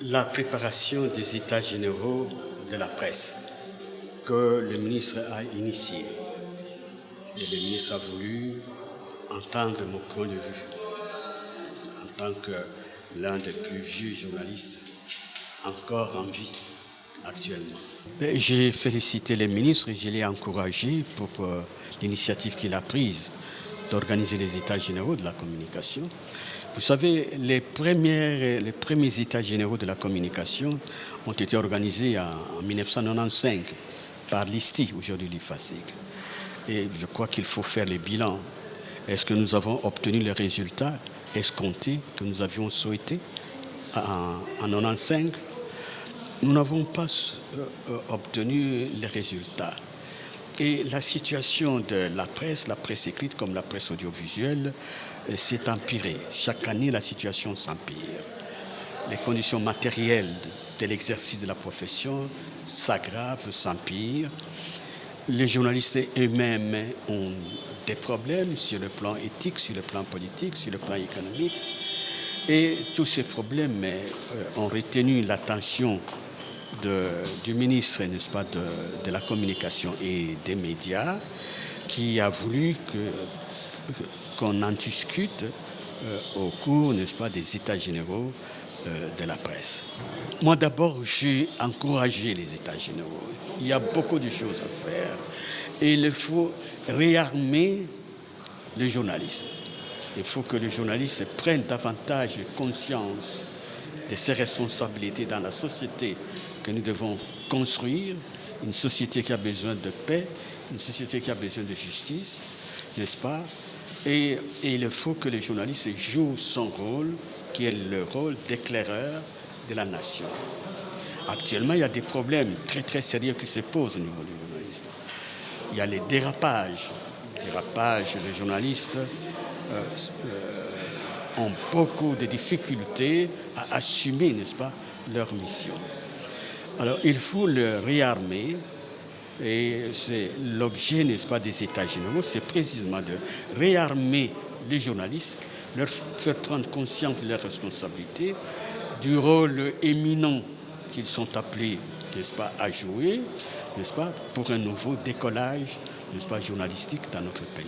la préparation des états généraux de la presse que le ministre a initié. Et le ministre a voulu entendre mon point de vue en tant que l'un des plus vieux journalistes encore en vie actuellement. J'ai félicité le ministre et je l'ai encouragé pour l'initiative qu'il a prise d'organiser les états généraux de la communication. Vous savez, les premiers états généraux de la communication ont été organisés en 1995 par l'ISTI, aujourd'hui l'IFASIC. Et je crois qu'il faut faire le bilan. Est-ce que nous avons obtenu les résultats escomptés que nous avions souhaités en 1995? Nous n'avons pas obtenu les résultats. Et la situation de la presse écrite comme la presse audiovisuelle, s'est empirée. Chaque année, la situation s'empire. Les conditions matérielles de l'exercice de la profession s'aggravent, s'empirent. Les journalistes eux-mêmes ont des problèmes sur le plan éthique, sur le plan politique, sur le plan économique. Et tous ces problèmes ont retenu l'attention du ministre, n'est-ce pas, de la communication et des médias, qui a voulu qu'on en discute au cours, n'est-ce pas, des états généraux de la presse. Moi d'abord, j'ai encouragé les états généraux. Il y a beaucoup de choses à faire. Et il faut réarmer les journalistes. Il faut que les journalistes prennent davantage conscience de ses responsabilités dans la société que nous devons construire, une société qui a besoin de paix, une société qui a besoin de justice, n'est-ce pas? Et il faut que les journalistes jouent son rôle, qui est le rôle d'éclaireur de la nation. Actuellement, il y a des problèmes très très sérieux qui se posent au niveau des journalistes. Il y a les dérapages. Les journalistes ont beaucoup de difficultés à assumer, n'est-ce pas, leur mission. Alors, il faut le réarmer, et c'est l'objet, n'est-ce pas, des états généraux, c'est précisément de réarmer les journalistes, leur faire prendre conscience de leurs responsabilités, du rôle éminent qu'ils sont appelés, n'est-ce pas, à jouer, n'est-ce pas, pour un nouveau décollage, n'est-ce pas, journalistique dans notre pays.